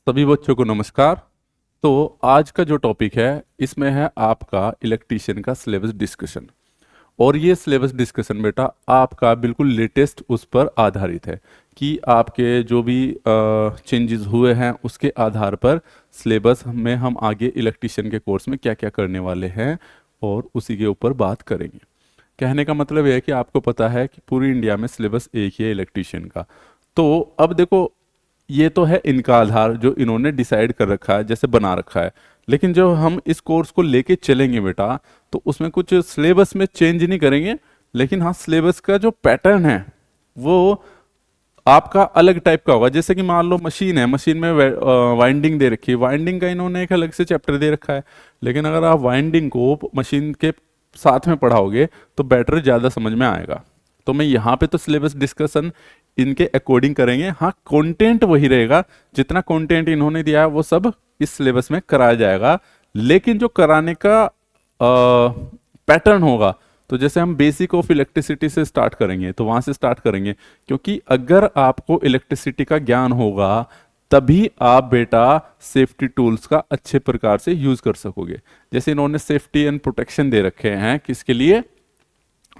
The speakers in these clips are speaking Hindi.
सभी बच्चों को नमस्कार। तो आज का जो टॉपिक है इसमें है आपका इलेक्ट्रीशियन का सिलेबस डिस्कशन। और ये सिलेबस डिस्कशन बेटा आपका बिल्कुल लेटेस्ट उस पर आधारित है कि आपके जो भी चेंजेस हुए हैं उसके आधार पर सिलेबस में हम आगे इलेक्ट्रीशियन के कोर्स में क्या क्या करने वाले हैं और उसी के ऊपर बात करेंगे। कहने का मतलब यह है कि आपको पता है कि पूरी इंडिया में सिलेबस एक ही है इलेक्ट्रीशियन का। तो अब देखो, ये तो है इनका आधार जो इन्होंने डिसाइड कर रखा है, जैसे बना रखा है। लेकिन जब हम इस कोर्स को लेके चलेंगे बेटा, तो उसमें कुछ सिलेबस में चेंज नहीं करेंगे। लेकिन हाँ, सिलेबस का जो पैटर्न है वो आपका अलग टाइप का होगा। जैसे कि मान लो मशीन है, मशीन में वाइंडिंग दे रखी है, वाइंडिंग का इन्होंने एक अलग से चैप्टर दे रखा है। लेकिन अगर आप वाइंडिंग को मशीन के साथ में पढ़ाओगे तो बेटर ज़्यादा समझ में आएगा। तो मैं यहाँ पे तो सिलेबस डिस्कशन इनके अकॉर्डिंग करेंगे। हाँ, कंटेंट वही रहेगा, जितना कंटेंट इन्होंने दिया है वो सब इस सिलेबस में कराया जाएगा। लेकिन जो कराने का पैटर्न होगा, तो जैसे हम बेसिक ऑफ इलेक्ट्रिसिटी से स्टार्ट करेंगे तो वहां से स्टार्ट करेंगे, क्योंकि अगर आपको इलेक्ट्रिसिटी का ज्ञान होगा तभी आप बेटा सेफ्टी टूल्स का अच्छे प्रकार से यूज कर सकोगे। जैसे इन्होंने सेफ्टी एंड प्रोटेक्शन दे रखे हैं, किसके लिए?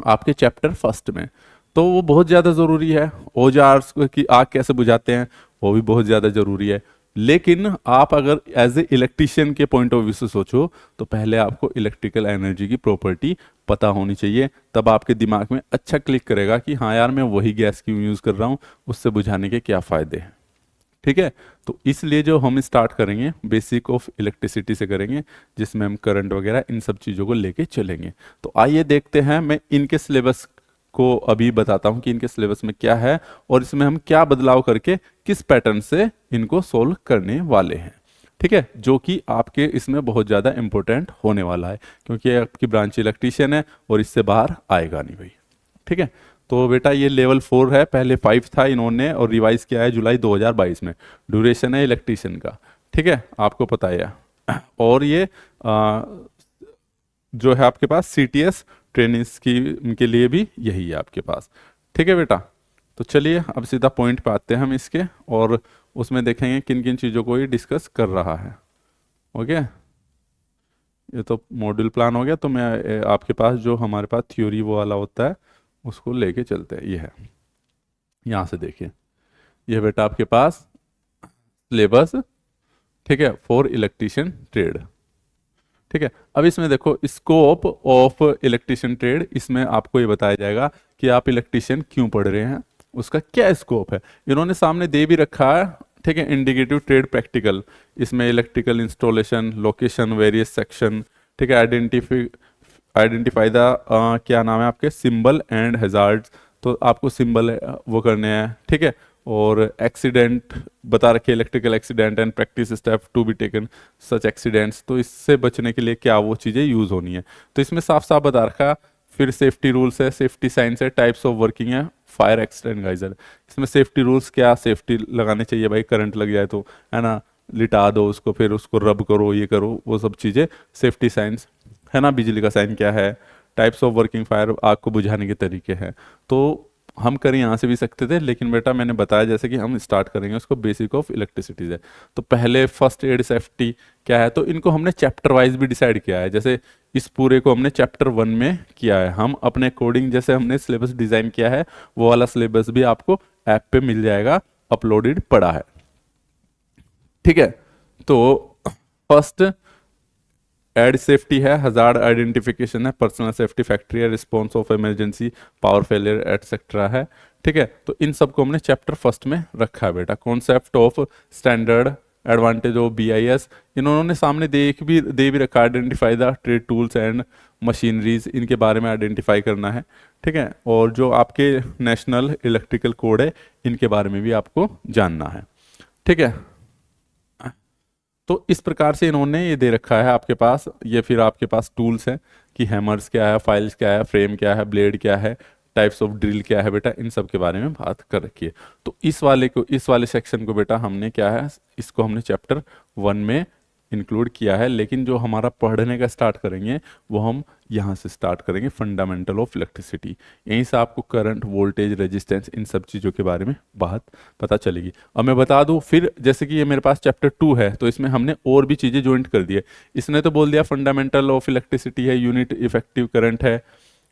आपके चैप्टर फर्स्ट में। तो वो बहुत ज़्यादा ज़रूरी है। औजार्स की आग कैसे बुझाते हैं वो भी बहुत ज़्यादा ज़रूरी है। लेकिन आप अगर एज ए इलेक्ट्रिशियन के पॉइंट ऑफ व्यू से सोचो तो पहले आपको इलेक्ट्रिकल एनर्जी की प्रॉपर्टी पता होनी चाहिए। तब आपके दिमाग में अच्छा क्लिक करेगा कि हाँ यार, मैं वही गैस क्यों यूज़ कर रहा हूँ, उससे बुझाने के क्या फ़ायदे हैं। ठीक है, तो इसलिए जो हम स्टार्ट करेंगे बेसिक ऑफ इलेक्ट्रिसिटी से करेंगे, जिसमें हम करंट वगैरह इन सब चीज़ों को लेके चलेंगे। तो आइए देखते हैं, मैं इनके सिलेबस को अभी बताता हूं कि इनके सिलेबस में क्या है और इसमें हम क्या बदलाव करके किस पैटर्न से इनको सोल्व करने वाले हैं। ठीक है, जो कि आपके इसमें बहुत ज़्यादा इंपॉर्टेंट होने वाला है, क्योंकि आपकी ब्रांच इलेक्ट्रीशियन है और इससे बाहर आएगा नहीं भाई। ठीक है, तो बेटा ये लेवल 4 है, पहले 5 था इन्होंने और रिवाइज किया है जुलाई 2022 में। ड्यूरेशन है इलेक्ट्रीशियन का, ठीक है, आपको पता है। और ये जो है आपके पास सीटीएस ट्रेनिंग्स की के लिए भी यही है आपके पास। ठीक है बेटा, तो चलिए अब सीधा पॉइंट पे आते हैं हम इसके, और उसमें देखेंगे किन किन चीज़ों को ये डिस्कस कर रहा है। ओके, ये तो मॉड्यूल प्लान हो गया। तो मैं आपके पास जो हमारे पास थ्योरी वो वाला होता है उसको लेके चलते हैं। ये है, यहाँ से देखिए, ये बेटा आपके पास सिलेबस, ठीक है, फॉर इलेक्ट्रीशियन ट्रेड। ठीक है, अब इसमें देखो स्कोप ऑफ इलेक्ट्रीशियन ट्रेड, इसमें आपको ये बताया जाएगा कि आप इलेक्ट्रीशियन क्यों पढ़ रहे हैं, उसका क्या स्कोप है। इन्होंने सामने दे भी रखा है, ठीक है, इंडिकेटिव ट्रेड प्रैक्टिकल। इसमें electrical installation, location, various section, ठीक है, आइडेंटिफाई द क्या नाम है आपके, सिंबल एंड हैजार्ड्स। तो आपको सिंबल वो करने हैं, ठीक है। और एक्सीडेंट बता रखे, electrical accident and practice step to be taken such accidents. तो इससे बचने के लिए क्या वो चीज़ें यूज़ होनी है, तो इसमें साफ साफ बता रखा। फिर सेफ्टी रूल्स है, सेफ्टी साइंस है, टाइप्स ऑफ वर्किंग है, फायर एक्सीडेंट गाइजर। इसमें सेफ्टी रूल्स क्या, सेफ्टी लगाने चाहिए भाई, करंट लग जाए तो, है ना, लिटा दो उसको, फिर उसको रब करो, ये करो, वो सब चीज़ें सेफ्टी साइंस है ना। बिजली का साइन क्या है, टाइप्स ऑफ वर्किंग फायर, आग को बुझाने के तरीके हैं। तो हम करें यहाँ से भी सकते थे, लेकिन बेटा मैंने बताया जैसे कि हम स्टार्ट करेंगे उसको बेसिक ऑफ इलेक्ट्रिसिटी से। तो पहले फर्स्ट एड सेफ्टी क्या है, तो इनको हमने चैप्टर वाइज भी डिसाइड किया है। जैसे इस पूरे को हमने चैप्टर 1 में किया है, हम अपने अकॉर्डिंग जैसे हमने सिलेबस डिजाइन किया है वो वाला सिलेबस भी आपको ऐप पे मिल जाएगा, अपलोडेड पड़ा है। ठीक है, तो फर्स्ट एड सेफ्टी है, हजार्ड आइडेंटिफिकेशन है, पर्सनल सेफ्टी, फैक्ट्री है, response of emergency, power failure etcetera है। ठीक है, तो इन सबको हमने चैप्टर फर्स्ट में रखा है बेटा। Concept of standard, advantage of BIS, इन्होंने सामने दे भी रखा, identify the trade tools and machineries, इनके बारे में आइडेंटिफाई करना है। ठीक है, और जो आपके नेशनल इलेक्ट्रिकल कोड है इनके बारे में भी आपको जानना है। ठीक है, तो इस प्रकार से इन्होंने ये दे रखा है आपके पास। ये फिर आपके पास टूल्स हैं कि हैमर्स क्या है, फाइल्स क्या है, फ्रेम क्या है, ब्लेड क्या है, टाइप्स ऑफ ड्रिल क्या है बेटा, इन सब के बारे में बात कर रखी है। तो इस वाले सेक्शन को बेटा हमने क्या है, इसको हमने चैप्टर 1 में इंक्लूड किया है, लेकिन जो हमारा पढ़ने का स्टार्ट करेंगे वो हम यहाँ से स्टार्ट करेंगे, फंडामेंटल ऑफ इलेक्ट्रिसिटी। यहीं से आपको करंट, वोल्टेज, रेजिस्टेंस, इन सब चीज़ों के बारे में बात पता चलेगी। अब मैं बता दूँ फिर, जैसे कि ये मेरे पास चैप्टर 2 है, तो इसमें हमने और भी चीज़ें ज्वाइंट कर दी है। इसने तो बोल दिया फंडामेंटल ऑफ इलेक्ट्रिसिटी है, यूनिट इफेक्टिव करंट है,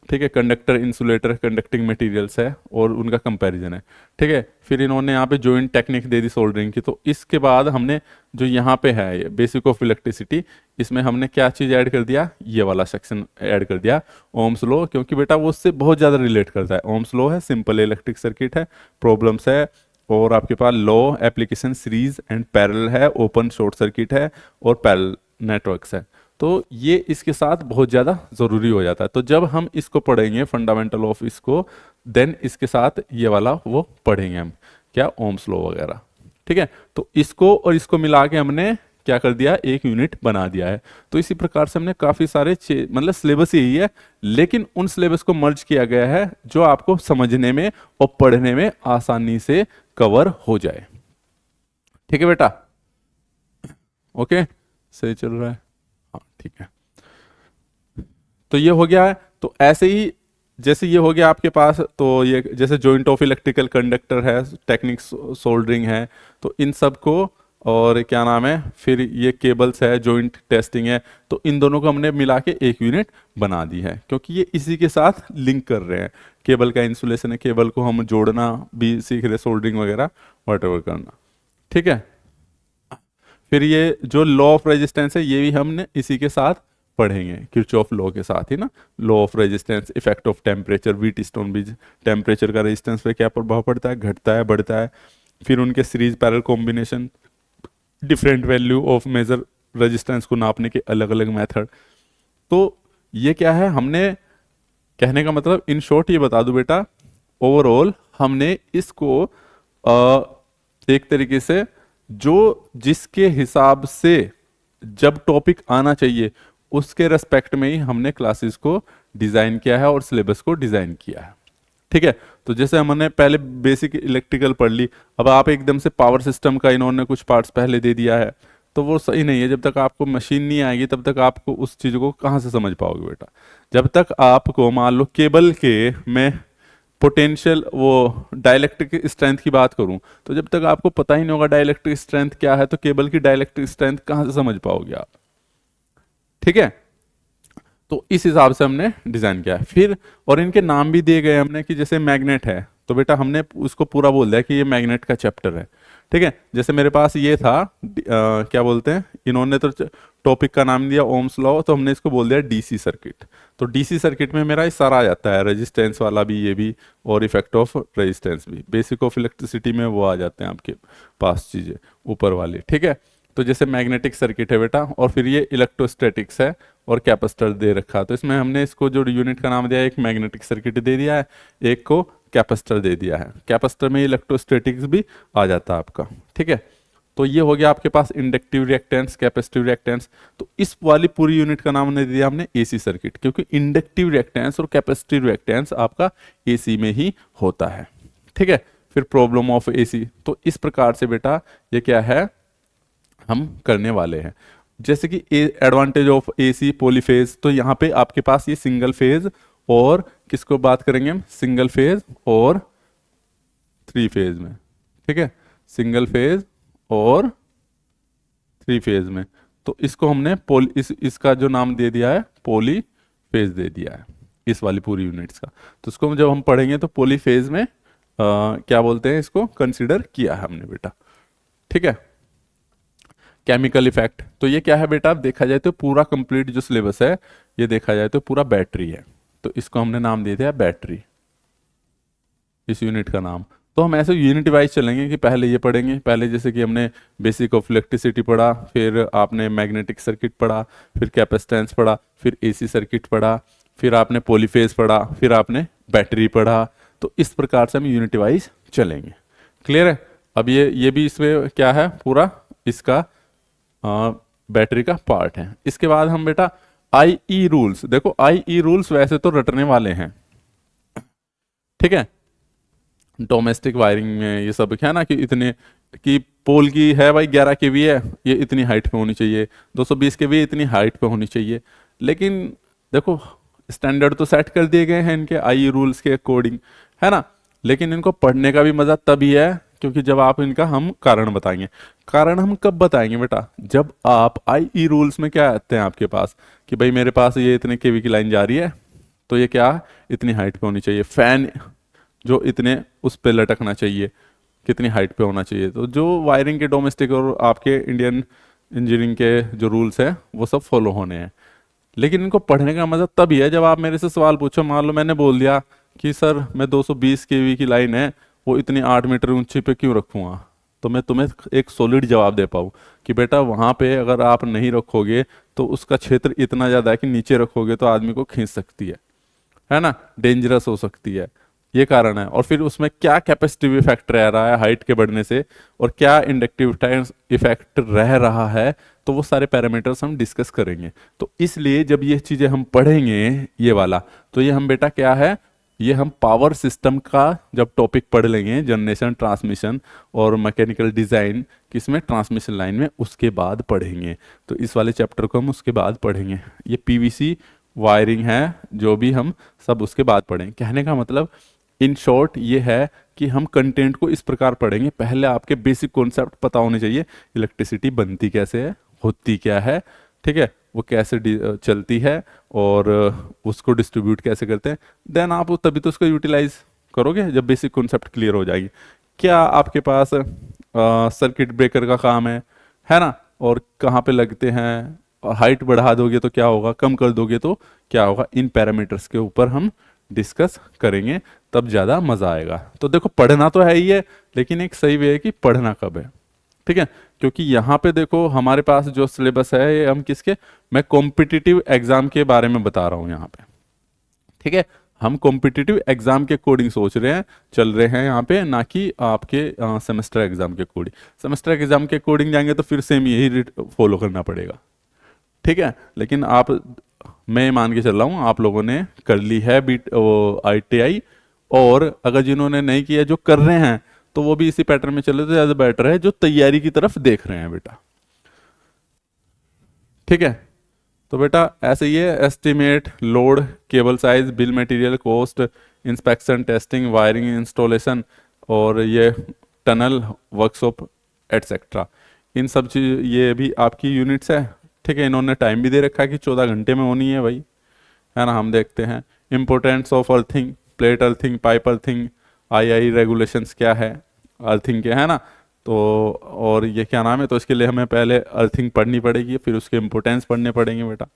ठीक है, कंडक्टर, इंसुलेटर, कंडक्टिंग मटेरियल्स है और उनका कंपैरिजन है, ठीक है। फिर इन्होंने यहाँ पे जॉइंट टेक्निक दे दी सोल्डरिंग की। तो इसके बाद हमने जो यहाँ पे है ये बेसिक ऑफ इलेक्ट्रिसिटी, इसमें हमने क्या चीज़ ऐड कर दिया, ये वाला सेक्शन ऐड कर दिया, ओम्स लॉ, क्योंकि बेटा वो उससे बहुत ज़्यादा रिलेट करता है। ओम्स लॉ है, सिंपल इलेक्ट्रिक सर्किट है, प्रॉब्लम्स है, और आपके पास law, application, series and parallel है, ओपन शॉर्ट सर्किट है और पैरेलल नेटवर्क्स है। तो ये इसके साथ बहुत ज़्यादा ज़रूरी हो जाता है। तो जब हम इसको पढ़ेंगे फंडामेंटल ऑफ इसको, देन इसके साथ ये वाला वो पढ़ेंगे हम, क्या, ओम्स लॉ वगैरह, ठीक है। तो इसको और इसको मिला के हमने क्या कर दिया, एक यूनिट बना दिया है। तो इसी प्रकार से हमने काफ़ी सारे मतलब सिलेबस यही है, लेकिन उन सिलेबस को मर्ज किया गया है जो आपको समझने में और पढ़ने में आसानी से कवर हो जाए। ठीक है बेटा, ओके, सही चल रहा है, हाँ ठीक है। तो ये हो गया है। तो ऐसे ही जैसे ये हो गया आपके पास, तो ये जैसे जॉइंट ऑफ इलेक्ट्रिकल कंडक्टर है, टेक्निक सोल्डरिंग है, तो इन सब को, और क्या नाम है, फिर ये केबल्स है, जॉइंट टेस्टिंग है, तो इन दोनों को हमने मिला के एक यूनिट बना दी है, क्योंकि ये इसी के साथ लिंक कर रहे हैं। केबल का इंसुलेशन है, केबल को हम जोड़ना भी सीख रहे, सोल्डरिंग वगैरह वॉटएवर करना, ठीक है। फिर ये जो लॉ ऑफ रेजिस्टेंस है, ये भी हमने इसी के साथ पढ़ेंगे, किरचॉफ लॉ के साथ ही ना, law of resistance, effect of temperature, wheat stone बीज, टेम्परेचर का रेजिस्टेंस पे क्या प्रभाव पड़ता है, घटता है, बढ़ता है। फिर उनके series parallel combination, different value of measure resistance को नापने के अलग अलग मेथड। तो ये क्या है, हमने कहने का मतलब इन शॉर्ट ये बता दूं बेटा, ओवरऑल हमने इसको एक तरीके से जो जिसके हिसाब से जब टॉपिक आना चाहिए उसके रेस्पेक्ट में ही हमने क्लासेस को डिज़ाइन किया है और सिलेबस को डिज़ाइन किया है, ठीक है। तो जैसे हमने पहले बेसिक इलेक्ट्रिकल पढ़ ली, अब आप एकदम से पावर सिस्टम का इन्होंने कुछ पार्ट्स पहले दे दिया है, तो वो सही नहीं है। जब तक आपको मशीन नहीं आएगी तब तक आपको उस चीज़ को कहाँ से समझ पाओगे बेटा। जब तक आपको मान लो केबल के मैं पोटेंशियल वो डाइलेक्ट्रिक स्ट्रेंथ की बात करूं, तो जब तक आपको पता ही नहीं होगा डाइलेक्ट्रिक स्ट्रेंथ क्या है, तो केबल की डाइलेक्ट्रिक स्ट्रेंथ कहाँ से समझ पाओगे आप, ठीक है। तो इस हिसाब से हमने डिजाइन किया है। फिर और इनके नाम भी दिए गए हमने, कि जैसे मैग्नेट है, तो बेटा हमने उसको पूरा बोल दिया कि ये मैग्नेट का चैप्टर है, ठीक है। जैसे मेरे पास ये था क्या बोलते हैं, इन्होंने तो टॉपिक का नाम दिया ओम्स लॉ, तो हमने इसको बोल दिया डीसी सर्किट। तो डीसी सर्किट में मेरा ये सारा आ जाता है, रेजिस्टेंस वाला भी, ये भी, और इफेक्ट ऑफ रेजिस्टेंस भी, बेसिक ऑफ इलेक्ट्रिसिटी में वो आ जाते हैं आपके पास चीज़ें ऊपर वाली, ठीक है। तो जैसे मैग्नेटिक सर्किट है बेटा, और फिर ये इलेक्ट्रोस्टैटिक्स है और कैपेसिटर दे रखा, तो इसमें हमने इसको जो यूनिट का नाम दिया है, एक मैग्नेटिक सर्किट दे दिया है, एक को कैपेसिटर दे दिया है। कैपेसिटर में इलेक्ट्रोस्टैटिक्स भी आ जाता है आपका, ठीक है। तो ये हो गया आपके पास इंडक्टिव रिएक्टेंस, कैपेसिटिव रिएक्टेंस। तो इस वाली पूरी यूनिट का नाम हमने दिया हमने एसी सर्किट, क्योंकि इंडक्टिव रिएक्टेंस और कैपेसिटिव रिएक्टेंस आपका एसी में ही होता है, ठीक है। फिर प्रॉब्लम ऑफ एसी, तो इस प्रकार से बेटा ये क्या है हम करने वाले हैं। जैसे कि एडवांटेज ऑफ एसी पॉलीफेज, तो यहाँ पे आपके पास ये सिंगल फेज, और किसको बात करेंगे हम, सिंगल फेज और थ्री फेज में, ठीक है, सिंगल फेज और थ्री फेज में। तो इसको हमने इसका जो नाम दे दिया है पॉली फेज दे दिया है, इस वाली पूरी यूनिट्स का। तो इसको जब हम पढ़ेंगे तो पॉली फेज में क्या बोलते हैं, इसको कंसीडर किया है हमने बेटा, ठीक है। केमिकल इफेक्ट, तो ये क्या है बेटा, देखा जाए तो पूरा कंप्लीट जो सिलेबस है, ये देखा जाए तो पूरा बैटरी है, तो इसको हमने नाम दे दिया बैटरी, इस यूनिट का नाम। तो हम ऐसे यूनिट वाइज चलेंगे कि पहले ये पढ़ेंगे, पहले जैसे कि हमने बेसिक ऑफ इलेक्ट्रिसिटी पढ़ा, फिर आपने मैग्नेटिक सर्किट पढ़ा, फिर कैपेसिटेंस पढ़ा, फिर एसी सर्किट पढ़ा, फिर आपने पॉलीफेज पढ़ा, फिर आपने बैटरी पढ़ा। तो इस प्रकार से हम यूनिट वाइज चलेंगे, क्लियर है। अब ये भी इसमें क्या है, पूरा इसका बैटरी का पार्ट है। इसके बाद हम बेटा आईई रूल्स, देखो आईई रूल्स वैसे तो रटने वाले हैं, ठीक है, डोमेस्टिक वायरिंग में ये सब क्या है ना कि इतने कि पोल की है भाई 11 केवी है, ये इतनी हाइट पे होनी चाहिए, 220 केवी इतनी हाइट पे होनी चाहिए। लेकिन देखो स्टैंडर्ड तो सेट कर दिए गए हैं इनके आई रूल्स के अकॉर्डिंग, है ना। लेकिन इनको पढ़ने का भी मजा तभी है क्योंकि जब आप इनका हम कारण बताएंगे। कारण हम कब बताएंगे बेटा, जब आप आई रूल्स में क्या आते हैं आपके पास कि भाई मेरे पास ये इतने केवी की लाइन जा रही है, तो ये क्या इतनी हाइट पे होनी चाहिए, फैन जो इतने उस पे लटकना चाहिए, कितनी हाइट पे होना चाहिए। तो जो वायरिंग के डोमेस्टिक और आपके इंडियन इंजीनियरिंग के जो रूल्स हैं वो सब फॉलो होने हैं। लेकिन इनको पढ़ने का मजा तभी है जब आप मेरे से सवाल पूछो। मान लो मैंने बोल दिया कि सर मैं 220 केवी की लाइन है वो इतनी 8 मीटर ऊंची पे क्यों रखूंगा, तो मैं तुम्हें एक सॉलिड जवाब दे पाऊँ कि बेटा वहां पे अगर आप नहीं रखोगे तो उसका क्षेत्र इतना ज़्यादा है कि नीचे रखोगे तो आदमी को खींच सकती है ना, डेंजरस हो सकती है। ये कारण है। और फिर उसमें क्या कैपेसिटिव इफेक्ट रह रहा है हाइट के बढ़ने से और क्या इंडक्टिव इफेक्ट रह रहा है, तो वो सारे पैरामीटर्स हम डिस्कस करेंगे। तो इसलिए जब ये चीज़ें हम पढ़ेंगे ये वाला, तो ये हम बेटा क्या है, ये हम पावर सिस्टम का जब टॉपिक पढ़ लेंगे जनरेशन ट्रांसमिशन और मैकेनिकल डिज़ाइन किसमें ट्रांसमिशन लाइन में, उसके बाद पढ़ेंगे। तो इस वाले चैप्टर को हम उसके बाद पढ़ेंगे। ये पीवीसी वायरिंग है जो भी हम सब उसके बाद पढ़ेंगे। कहने का मतलब इन शॉर्ट ये है कि हम कंटेंट को इस प्रकार पढ़ेंगे, पहले आपके बेसिक कॉन्सेप्ट पता होने चाहिए। इलेक्ट्रिसिटी बनती कैसे है, होती क्या है, ठीक है, वो कैसे चलती है और उसको डिस्ट्रीब्यूट कैसे करते हैं। देन आप तभी तो उसको यूटिलाइज करोगे जब बेसिक कॉन्सेप्ट क्लियर हो जाएगी। क्या आपके पास सर्किट ब्रेकर का काम है ना, और कहाँ पे लगते हैं, और हाइट बढ़ा दोगे तो क्या होगा, कम कर दोगे तो क्या होगा, इन पैरामीटर्स के ऊपर हम डिस्कस करेंगे, तब ज़्यादा मज़ा आएगा। तो देखो पढ़ना तो है ही है, लेकिन एक सही वे है कि पढ़ना कब है, ठीक है। क्योंकि यहाँ पे देखो हमारे पास जो सिलेबस है ये हम किसके, मैं कॉम्पिटिटिव एग्जाम के बारे में बता रहा हूँ यहाँ पे, ठीक है। हम कॉम्पिटिटिव एग्जाम के अकॉर्डिंग सोच रहे हैं, चल रहे हैं यहाँ पे, ना कि आपके सेमेस्टर एग्जाम के अकॉर्डिंग। सेमेस्टर एग्जाम के अकॉर्डिंग जाएंगे तो फिर सेम यही फॉलो करना पड़ेगा, ठीक है। लेकिन आप, मैं मान के चल रहा हूँ आप लोगों ने कर ली है बीट ITI, और अगर जिन्होंने नहीं किया जो कर रहे हैं तो वो भी इसी पैटर्न में चले तो ज़्यादा बेटर है, जो तैयारी की तरफ देख रहे हैं बेटा, ठीक है। तो बेटा ऐसे ही है, estimate load, cable size, bill material cost, inspection testing, wiring installation, और ये टनल वर्कशॉप एटसेट्रा, इन सब चीज ये भी आपकी यूनिट्स है, ठीक है। इन्होंने टाइम भी दे रखा है कि 14 घंटे में होनी है भाई, है ना। हम देखते हैं importance of earthing, plate earthing, pipe earthing, I regulations क्या है अर्थिंग के, है ना। तो और ये क्या नाम है, तो इसके लिए हमें पहले अर्थिंग पढ़नी पड़ेगी, फिर उसके इम्पोर्टेंस पढ़ने पड़ेंगे बेटा।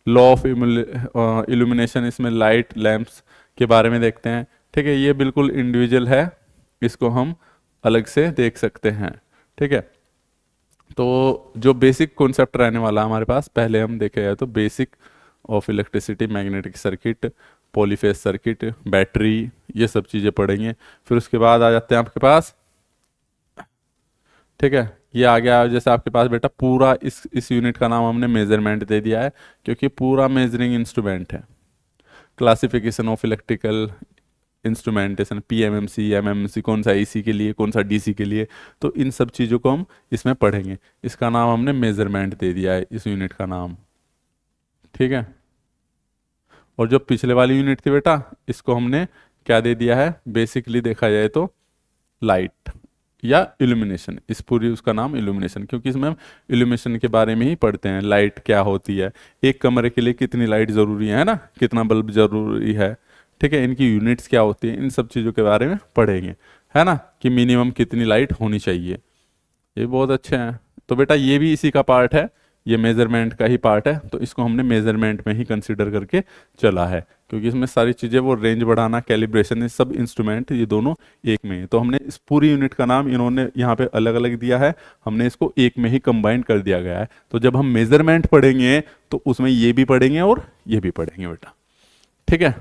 लॉ ऑफ इल्यूमिनेशन, इसमें लाइट लैंप्स के बारे में देखते हैं, ठीक है। ये बिल्कुल इंडिविजुअल है, इसको हम अलग से देख सकते हैं, ठीक है। तो जो बेसिक कॉन्सेप्ट रहने वाला है हमारे पास, पहले हम देखे जाए तो basic of electricity, magnetic circuit, polyphase circuit, battery, ये सब चीज़ें पढ़ेंगे। फिर उसके बाद आ जाते हैं आपके पास, ठीक है। ये आ गया जैसे आपके पास बेटा पूरा इस यूनिट का नाम हमने मेजरमेंट दे दिया है, क्योंकि पूरा मेजरिंग इंस्ट्रूमेंट है। Classification of electrical instrumentation, PMMC, MMC, कौन सा AC के लिए, कौन सा DC के लिए, तो इन सब चीज़ों को हम इसमें पढ़ेंगे। इसका नाम हमने मेजरमेंट दे दिया है इस यूनिट का नाम, ठीक है। और जो पिछले वाली यूनिट थी बेटा, इसको हमने क्या दे दिया है, बेसिकली देखा जाए तो लाइट या इल्यूमिनेशन, इस पूरी उसका नाम इल्यूमिनेशन, क्योंकि इसमें हम इल्यूमिनेशन के बारे में ही पढ़ते हैं। लाइट क्या होती है, एक कमरे के लिए कितनी लाइट ज़रूरी है ना, कितना बल्ब ज़रूरी है, ठीक है। इनकी यूनिट्स क्या होती है, इन सब चीज़ों के बारे में पढ़ेंगे, है ना, कि मिनिमम कितनी लाइट होनी चाहिए। ये बहुत अच्छे हैं। तो बेटा ये भी इसी का पार्ट है, ये मेजरमेंट का ही पार्ट है, तो इसको हमने मेजरमेंट में ही कंसीडर करके चला है, क्योंकि इसमें सारी चीज़ें, वो रेंज बढ़ाना, कैलिब्रेशन, ये सब इंस्ट्रूमेंट ये दोनों एक में है। तो हमने इस पूरी यूनिट का नाम इन्होंने यहाँ पे अलग अलग दिया है, हमने इसको एक में ही कंबाइन कर दिया गया है। तो जब हम मेजरमेंट पढ़ेंगे तो उसमें ये भी पढ़ेंगे और ये भी पढ़ेंगे बेटा, ठीक है।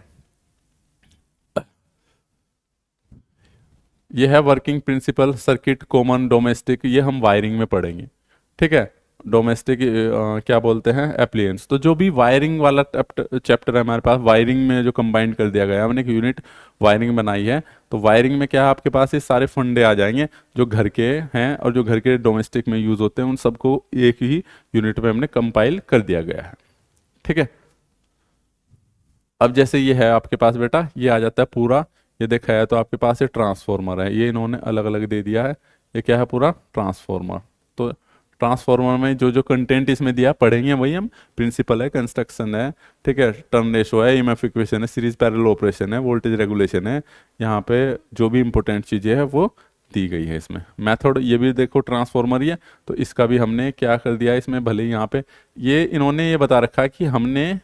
ये है working principle, circuit, common, domestic, ये हम वायरिंग में पढ़ेंगे, ठीक है। डोमेस्टिक क्या बोलते हैं एप्लियंस। तो जो भी वायरिंग वाला चैप्टर है हमारे पास, वायरिंग में जो कंबाइन कर दिया गया है, हमने एक यूनिट वायरिंग बनाई है। तो वायरिंग में क्या है आपके पास, ये सारे फंडे आ जाएंगे जो घर के हैं और जो घर के डोमेस्टिक में यूज़ होते हैं, उन सबको एक ही यूनिट में हमने कंपाइल कर दिया गया है। ठीक है, अब जैसे ये है आपके पास बेटा, ये आ जाता है पूरा, ये देखा है तो आपके पास ये ट्रांसफॉर्मर है, ये इन्होंने अलग अलग दे दिया है। ये क्या है, पूरा ट्रांसफॉर्मर। तो ट्रांसफॉर्मर में जो जो कंटेंट इसमें दिया पढ़ेंगे वही हम, प्रिंसिपल है, कंस्ट्रक्शन है, ठीक है, टर्न रेशो है, ईएमएफ इक्वेशन है, सीरीज पैरेलल ऑपरेशन है, वोल्टेज रेगुलेशन है, यहाँ पे जो भी इंपॉर्टेंट चीज़ें हैं वो दी गई है इसमें। मेथड ये भी देखो ट्रांसफॉर्मर ही है, तो इसका भी हमने क्या कर दिया है इसमें, भले ही यहाँ पे ये इन्होंने ये बता रखा है कि हमने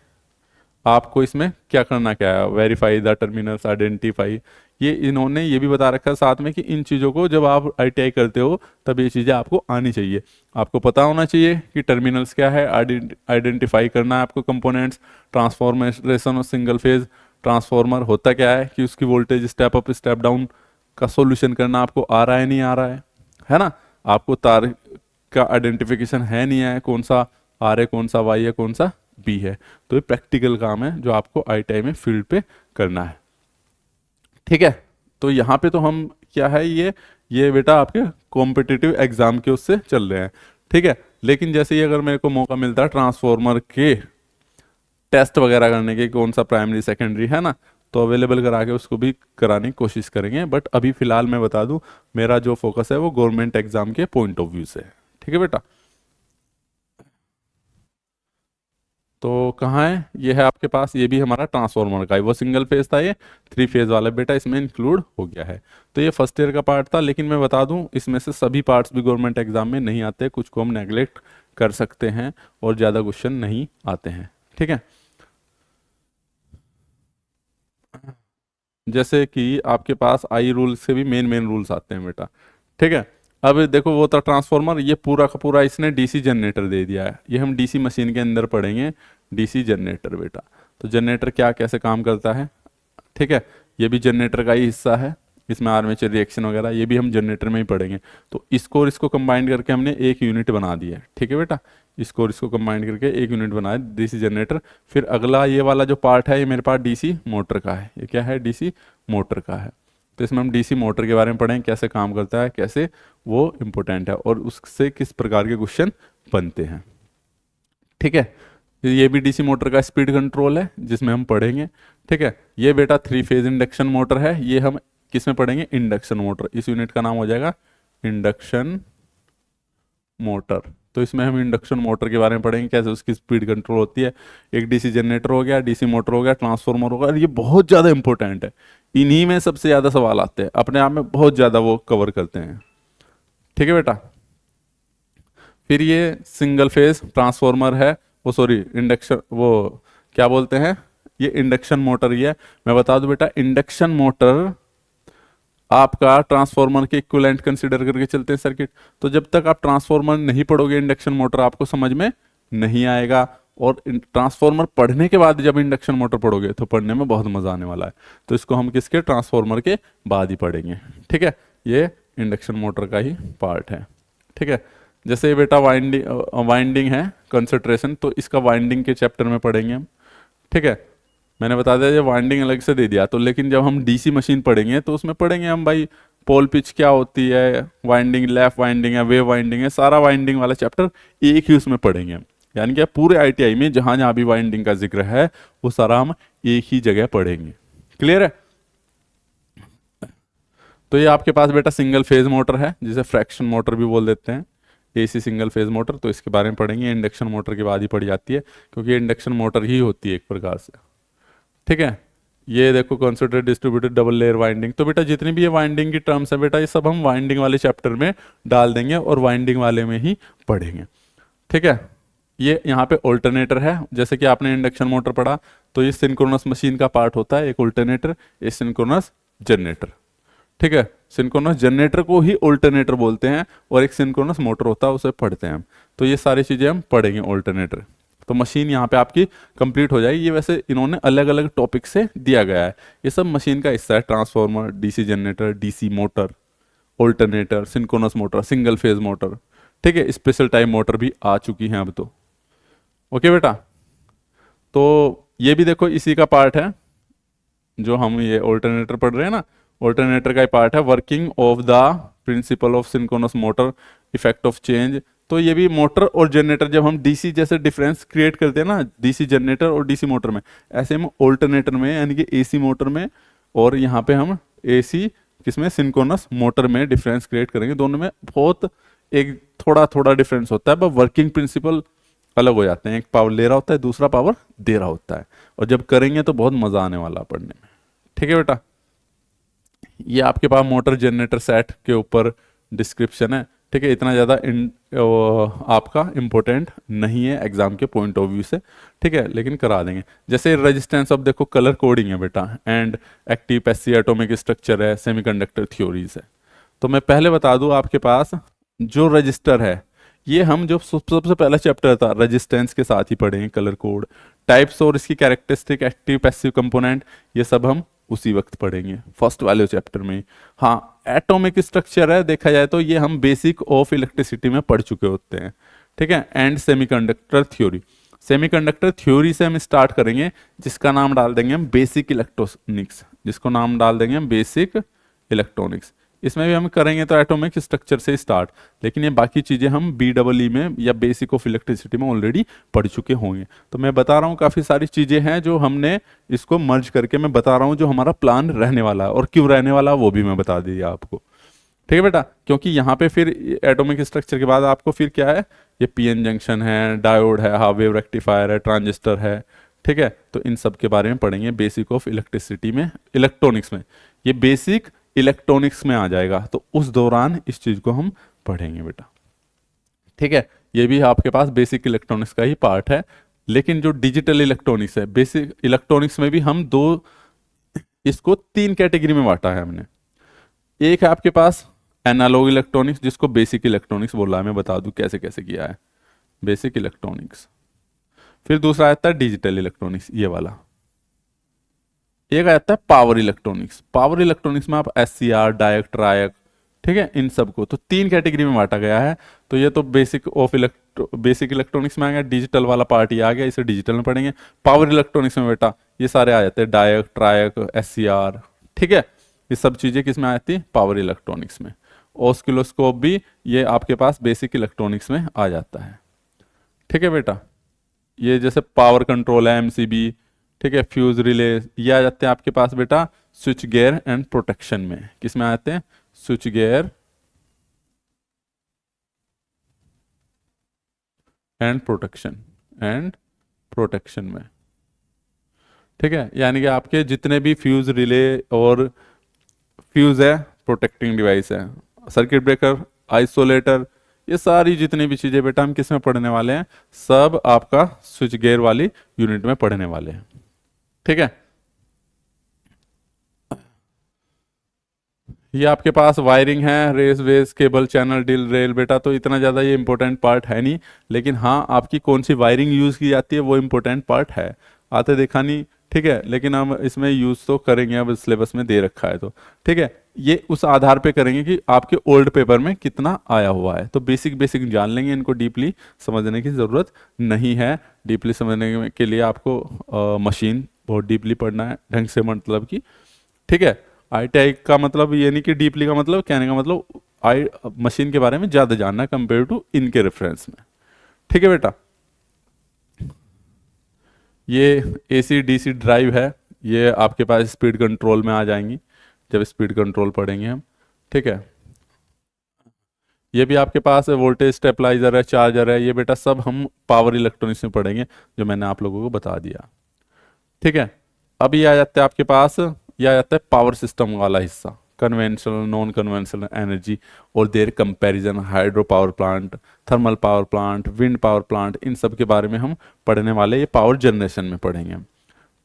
आपको इसमें क्या करना, क्या है, वेरीफाई द टर्मिनल्स, आइडेंटिफाई, ये इन्होंने ये भी बता रखा है साथ में कि इन चीज़ों को जब आप आईटीआई करते हो तब ये चीज़ें आपको आनी चाहिए। आपको पता होना चाहिए कि टर्मिनल्स क्या है, आइडेंटिफाई करना है आपको कंपोनेंट्स, ट्रांसफॉर्मेशन और सिंगल फेज ट्रांसफॉर्मर होता क्या है कि उसकी voltage step up step down का सॉल्यूशन करना आपको आ रहा है नहीं आ रहा है ना। आपको तार का आइडेंटिफिकेशन है नहीं है, कौन सा आर है, कौन सा वाई है, कौन सा बी है। तो ये प्रैक्टिकल काम है जो आपको आईटीआई में फील्ड पे करना है। ठीक है, तो यहाँ पे तो हम क्या है, ये बेटा आपके कॉम्पिटिटिव एग्जाम के उससे चल रहे हैं। ठीक है, लेकिन जैसे ही अगर मेरे को मौका मिलता है ट्रांसफॉर्मर के टेस्ट वगैरह करने के, कौन सा प्राइमरी सेकेंडरी है ना, तो अवेलेबल करा के उसको भी कराने की कोशिश करेंगे। बट अभी फिलहाल मैं बता दूं, मेरा जो फोकस है वो गवर्नमेंट एग्जाम के पॉइंट ऑफ व्यू से है। ठीक है बेटा, तो कहाँ है, ये है आपके पास, ये भी हमारा ट्रांसफॉर्मर का है, वो सिंगल फेज था, ये थ्री फेज वाला बेटा इसमें इंक्लूड हो गया है। तो ये फर्स्ट ईयर का पार्ट था, लेकिन मैं बता दूं इसमें से सभी पार्ट्स भी गवर्नमेंट एग्जाम में नहीं आते, कुछ को हम नेग्लेक्ट कर सकते हैं और ज़्यादा क्वेश्चन नहीं आते हैं। ठीक है, जैसे कि आपके पास आई रूल से भी मेन मेन रूल्स आते हैं बेटा। ठीक है, अब देखो वो था ट्रांसफॉर्मर, ये पूरा का पूरा इसने डीसी जनरेटर दे दिया है, ये हम डीसी मशीन के अंदर पढ़ेंगे, डीसी जनरेटर बेटा। तो जनरेटर क्या कैसे काम करता है, ठीक है, ये भी जनरेटर का ही हिस्सा है, इसमें आर्मेचर रिएक्शन वगैरह ये भी हम जनरेटर में ही पढ़ेंगे। तो इसको और इसको कंबाइन करके हमने एक यूनिट बना दिया है। ठीक है बेटा, इसको और इसको कंबाइन करके एक यूनिट बनाया डीसी जनरेटर। फिर अगला ये वाला जो पार्ट है ये मेरे पास डीसी मोटर का है, ये क्या है, डीसी मोटर का है। तो इसमें हम डीसी मोटर के बारे में पढ़ेंगे, कैसे काम करता है, कैसे वो इम्पोर्टेंट है और उससे किस प्रकार के क्वेश्चन बनते हैं। ठीक है, ये भी डीसी मोटर का स्पीड कंट्रोल है जिसमें हम पढ़ेंगे। ठीक है, ये बेटा थ्री फेज इंडक्शन मोटर है, ये हम किस में पढ़ेंगे, इंडक्शन मोटर, इस यूनिट का नाम हो जाएगा इंडक्शन मोटर। तो इसमें हम इंडक्शन मोटर के बारे में पढ़ेंगे, कैसे उसकी स्पीड कंट्रोल होती है। एक डीसी जनरेटर हो गया, डीसी मोटर हो गया, ट्रांसफॉर्मर हो गया, और ये बहुत ज़्यादा इंपॉर्टेंट है, इन्हीं में सबसे ज़्यादा सवाल आते हैं, अपने आप में बहुत ज़्यादा वो कवर करते हैं। ठीक है बेटा, फिर ये सिंगल फेज ट्रांसफॉर्मर है, वो सॉरी इंडक्शन, वो क्या बोलते हैं, ये इंडक्शन मोटर ही है। मैं बता दूं बेटा, इंडक्शन मोटर आपका ट्रांसफॉर्मर के इक्विवेलेंट कंसीडर करके चलते हैं सर्किट। तो जब तक आप ट्रांसफॉर्मर नहीं पढ़ोगे इंडक्शन मोटर आपको समझ में नहीं आएगा, और ट्रांसफॉर्मर पढ़ने के बाद जब इंडक्शन मोटर पढ़ोगे तो पढ़ने में बहुत मजा आने वाला है। तो इसको हम किसके, ट्रांसफॉर्मर के बाद ही पढ़ेंगे। ठीक है, ये इंडक्शन मोटर का ही पार्ट है। ठीक है, जैसे ये बेटा वाइंडिंग है कंसंट्रेशन, तो इसका वाइंडिंग के चैप्टर में पढ़ेंगे हम। ठीक है, मैंने बता दिया ये वाइंडिंग अलग से दे दिया, तो लेकिन जब हम डीसी मशीन पढ़ेंगे तो उसमें पढ़ेंगे हम भाई पोल पिच क्या होती है, वाइंडिंग, लेफ्ट वाइंडिंग है, वेव वाइंडिंग है, सारा वाइंडिंग वाला चैप्टर एक ही उसमें पढ़ेंगे हम। यानी कि पूरे आईटीआई में जहां जहां भी वाइंडिंग का जिक्र है वो सारा हम एक ही जगह पढ़ेंगे। क्लियर है, तो ये आपके पास बेटा सिंगल फेज मोटर है जिसे फ्रैक्शन मोटर भी बोल देते हैं, एसी सिंगल फेज मोटर, तो इसके बारे में पढ़ेंगे। इंडक्शन मोटर के बाद ही पढ़ी जाती है क्योंकि इंडक्शन मोटर ही होती है एक प्रकार से। ठीक है, ये देखो consider distributed double layer winding, तो बेटा जितनी भी ये वाइंडिंग की टर्म्स है बेटा ये सब हम वाइंडिंग वाले चैप्टर में डाल देंगे और वाइंडिंग वाले में ही पढ़ेंगे। ठीक है, ये यहाँ पे ऑल्टरनेटर है, जैसे कि आपने इंडक्शन मोटर पढ़ा, तो ये सिंक्रोनस मशीन का पार्ट होता है एक ऑल्टरनेटर, ये सिंक्रोनस जनरेटर। ठीक है, सिंक्रोनस जनरेटर को ही ऑल्टरनेटर बोलते हैं और एक सिंक्रोनस मोटर होता है उसे पढ़ते हैं हम। तो ये सारी चीज़ें हम पढ़ेंगे ऑल्टरनेटर। तो मशीन यहाँ पे आपकी कंप्लीट हो जाएगी। ये वैसे इन्होंने अलग अलग टॉपिक से दिया गया है, ये सब मशीन का हिस्सा है, transformer, DC generator, DC motor, alternator, synchronous motor, single phase motor. ठीक है, स्पेशल टाइप मोटर भी आ चुकी हैं अब तो। ओके बेटा, तो ये भी देखो इसी का पार्ट है, जो हम ये ऑल्टरनेटर पढ़ रहे हैं ना, ऑल्टरनेटर का ही पार्ट है, working of the principle of synchronous motor, effect of change. तो ये भी मोटर और जनरेटर, जब हम डीसी जैसे डिफरेंस क्रिएट करते हैं ना, डीसी जनरेटर और डीसी मोटर में, ऐसे हम ऑल्टरनेटर में यानी कि एसी मोटर में, और यहाँ पे हम एसी किसमें, सिंक्रोनस मोटर में डिफरेंस क्रिएट करेंगे। दोनों में बहुत एक थोड़ा थोड़ा डिफरेंस होता है, बट वर्किंग प्रिंसिपल अलग हो जाते हैं। एक पावर ले रहा होता है, दूसरा पावर दे रहा होता है, और जब करेंगे तो बहुत मजा आने वाला है पढ़ने में। ठीक है बेटा, ये आपके पास मोटर जनरेटर सेट के ऊपर डिस्क्रिप्शन है। ठीक है, इतना ज़्यादा आपका इम्पोर्टेंट नहीं है एग्जाम के पॉइंट ऑफ व्यू से। ठीक है, लेकिन करा देंगे। जैसे रेजिस्टेंस, अब देखो कलर कोडिंग है बेटा, and active passive atomic structure है, सेमीकंडक्टर थ्योरीज है। तो मैं पहले बता दूं, आपके पास जो रजिस्टर है, ये हम जो सबसे पहला चैप्टर था रेजिस्टेंस के साथ ही पढ़ेंगे, कलर कोड, टाइप्स और इसकी कैरेक्टरिस्टिक, एक्टिव पैसिव कंपोनेंट, ये सब हम उसी वक्त पढ़ेंगे फर्स्ट वाले चैप्टर में। हाँ, एटॉमिक स्ट्रक्चर है, देखा जाए तो ये हम बेसिक ऑफ इलेक्ट्रिसिटी में पढ़ चुके होते हैं। ठीक है, and semiconductor theory, semiconductor theory से हम स्टार्ट करेंगे, जिसका नाम डाल देंगे हम बेसिक इलेक्ट्रॉनिक्स, जिसको नाम डाल देंगे हम बेसिक इलेक्ट्रॉनिक्स। इसमें भी हम करेंगे तो एटॉमिक स्ट्रक्चर से स्टार्ट, लेकिन ये बाकी चीज़ें हम BEE में या बेसिक ऑफ इलेक्ट्रिसिटी में ऑलरेडी पढ़ चुके होंगे। तो मैं बता रहा हूँ काफ़ी सारी चीज़ें हैं जो हमने इसको मर्ज करके मैं बता रहा हूँ, जो हमारा प्लान रहने वाला है, और क्यों रहने वाला वो भी मैं बता दिया आपको। ठीक है बेटा, क्योंकि यहाँ पे फिर एटॉमिक स्ट्रक्चर के बाद आपको फिर क्या है, ये PN जंक्शन है, डायोड है, हाफ वेव रेक्टिफायर है, ट्रांजिस्टर है। ठीक है, तो इन सब के बारे में पढ़ेंगे बेसिक ऑफ इलेक्ट्रिसिटी में, इलेक्ट्रॉनिक्स में। ये बेसिक इलेक्ट्रॉनिक्स में आ जाएगा, तो उस दौरान इस चीज को हम पढ़ेंगे बेटा। ठीक है, ये भी आपके पास बेसिक इलेक्ट्रॉनिक्स का ही पार्ट है। लेकिन जो डिजिटल इलेक्ट्रॉनिक्स है, बेसिक इलेक्ट्रॉनिक्स में भी हम इसको 3 कैटेगरी में बांटा है हमने। एक है आपके पास एनालॉग इलेक्ट्रॉनिक्स, जिसको बेसिक इलेक्ट्रॉनिक्स बोला है, मैं बता दूं कैसे कैसे किया है, बेसिक इलेक्ट्रॉनिक्स। फिर दूसरा आता है डिजिटल इलेक्ट्रॉनिक्स, ये वाला। एक आता है पावर इलेक्ट्रॉनिक्स, पावर इलेक्ट्रॉनिक्स में आप SCR, डायक, ट्रायक, ठीक है, इन सबको तो 3 कैटेगरी में बांटा गया है। तो ये तो बेसिक इलेक्ट्रॉनिक्स में आ गया, डिजिटल वाला पार्ट ये आ गया, इसे डिजिटल में पढ़ेंगे। पावर इलेक्ट्रॉनिक्स में बेटा ये सारे आ जाते हैं, डायक, ट्रायक, SCR। ठीक है, ये सब चीज़ें किस में आती है, पावर इलेक्ट्रॉनिक्स में। ऑस्किलोस्कोप भी ये आपके पास बेसिक इलेक्ट्रॉनिक्स में आ जाता है। ठीक है बेटा, ये जैसे पावर कंट्रोल है, MCB, ठीक है, फ्यूज रिले, ये आ जाते हैं आपके पास बेटा स्विच गियर एंड प्रोटेक्शन में। किस में आते हैं, स्विच गियर एंड प्रोटेक्शन में। ठीक है, यानी कि आपके जितने भी फ्यूज रिले और फ्यूज है, प्रोटेक्टिंग डिवाइस है, सर्किट ब्रेकर, आइसोलेटर, ये सारी जितनी भी चीजें बेटा हम किस में पढ़ने वाले हैं, सब आपका स्विच गियर वाली यूनिट में पढ़ने वाले हैं। ठीक है, ये आपके पास वायरिंग है, रेस वेस, केबल, चैनल, डिल, रेल बेटा, तो इतना ज़्यादा ये इंपॉर्टेंट पार्ट है नहीं, लेकिन हाँ आपकी कौन सी वायरिंग यूज़ की जाती है वो इंपॉर्टेंट पार्ट है। आते देखा नहीं, ठीक है, लेकिन हम इसमें यूज़ तो करेंगे, अब सिलेबस में दे रखा है तो। ठीक है, ये उस आधार पे करेंगे कि आपके ओल्ड पेपर में कितना आया हुआ है। तो बेसिक बेसिक जान लेंगे, इनको डीपली समझने की ज़रूरत नहीं है। डीपली समझने के लिए आपको मशीन बहुत डीपली पढ़ना है, ढंग से, मतलब कि। ठीक है, ITI का मतलब ये नहीं कि डीपली का मतलब, कहने का मतलब मशीन के बारे में ज़्यादा जानना कंपेयर टू इनके रेफरेंस में। ठीक है बेटा, ये AC DC ड्राइव है, ये आपके पास स्पीड कंट्रोल में आ जाएंगी जब स्पीड कंट्रोल पढ़ेंगे हम। ठीक है, ये भी आपके पास वोल्टेज स्टेबलाइजर है, चार्जर है, ये बेटा सब हम पावर इलेक्ट्रॉनिक्स में पढ़ेंगे, जो मैंने आप लोगों को बता दिया। ठीक है, अब ये आ जाता है आपके पास, ये आ जाता है पावर सिस्टम वाला हिस्सा, कन्वेंशनल, नॉन कन्वेंशनल एनर्जी और their comparison, hydro power plant, thermal power plant, wind power plant, इन सब के बारे में हम पढ़ने वाले, ये पावर जनरेशन में पढ़ेंगे हम।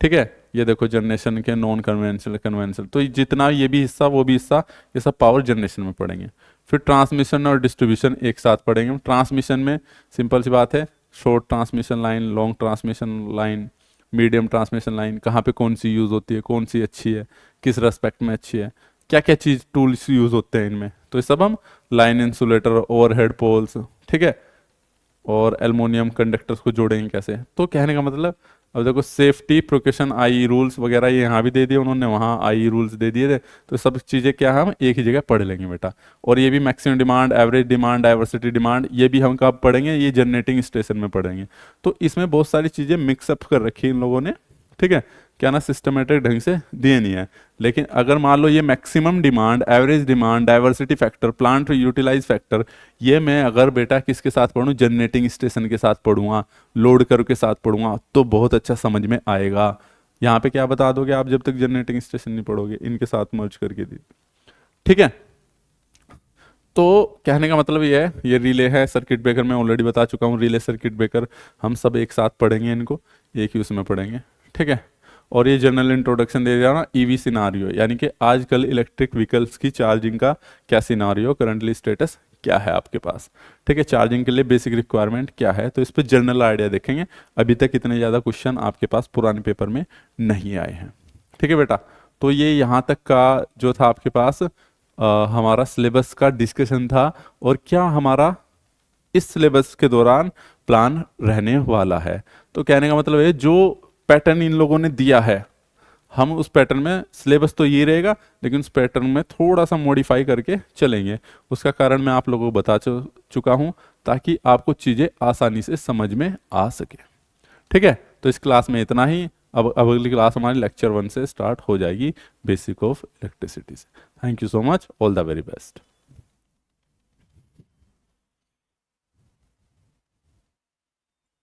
ठीक है, ये देखो जनरेशन के नॉन कन्वेंशनल, कन्वेंशनल, तो जितना ये भी हिस्सा वो भी हिस्सा, ये सब पावर जनरेशन में पढ़ेंगे। फिर ट्रांसमिशन और डिस्ट्रीब्यूशन एक साथ पढ़ेंगे। ट्रांसमिशन में सिंपल सी बात है, short transmission line, long transmission line, medium transmission line, कहाँ पे कौन सी यूज़ होती है, कौन सी अच्छी है, किस रेस्पेक्ट में अच्छी है, क्या क्या चीज़ टूल्स यूज़ होते हैं इनमें, तो ये सब हम लाइन इंसुलेटर, ओवरहेड पोल्स, ठीक है, और एल्युमिनियम कंडक्टर्स को जोड़ेंगे कैसे। तो कहने का मतलब अब देखो सेफ्टी प्रिकॉशन आई रूल्स वगैरह ये यहाँ भी दे दिए उन्होंने, वहाँ आई रूल्स दे दिए थे, तो सब चीज़ें क्या हम एक ही जगह पढ़ लेंगे बेटा। और ये भी maximum demand, average demand, diversity demand, ये भी हम कब पढ़ेंगे, ये जनरेटिंग स्टेशन में पढ़ेंगे। तो इसमें बहुत सारी चीज़ें मिक्सअप कर रखी है इन लोगों ने, ठीक है, क्या ना सिस्टमेटिक ढंग से दिए नहीं है। लेकिन अगर मान लो ये maximum demand, average demand, diversity factor, plant utilise factor, ये मैं अगर बेटा किसके साथ पढ़ूँ, जनरेटिंग स्टेशन के साथ पढ़ूंगा, लोड कर्व के साथ पढ़ूंगा, तो बहुत अच्छा समझ में आएगा। यहाँ पे क्या बता दोगे आप जब तक जनरेटिंग स्टेशन नहीं पढ़ोगे, इनके साथ मर्ज करके दी, ठीक है। तो कहने का मतलब ये है, ये रिले है, सर्किट ब्रेकर मैं ऑलरेडी बता चुका हूँ, रिले सर्किट ब्रेकर हम सब एक साथ पढ़ेंगे, इनको एक ही उसमें पढ़ेंगे, ठीक है। और ये जनरल इंट्रोडक्शन दे दिया ना ईवी सिनारियो, यानी कि आजकल इलेक्ट्रिक व्हीकल्स की चार्जिंग का क्या सिनारियो, करंटली स्टेटस क्या है आपके पास, ठीक है, चार्जिंग के लिए बेसिक रिक्वायरमेंट क्या है, तो इस पर जनरल आइडिया देखेंगे। अभी तक इतने ज़्यादा क्वेश्चन आपके पास पुराने पेपर में नहीं आए हैं, ठीक है बेटा। तो ये यहाँ तक का जो था आपके पास हमारा सिलेबस का डिस्कशन था, और क्या हमारा इस सिलेबस के दौरान प्लान रहने वाला है। तो कहने का मतलब है जो पैटर्न इन लोगों ने दिया है, हम उस पैटर्न में, सिलेबस तो ये रहेगा लेकिन उस पैटर्न में थोड़ा सा मॉडिफाई करके चलेंगे। उसका कारण मैं आप लोगों को बता चुका हूं, ताकि आपको चीज़ें आसानी से समझ में आ सके, ठीक है। तो इस क्लास में इतना ही। अब अगली क्लास हमारी लेक्चर 1 से स्टार्ट हो जाएगी, बेसिक ऑफ इलेक्ट्रिसिटी से। Thank you so much, all the very best.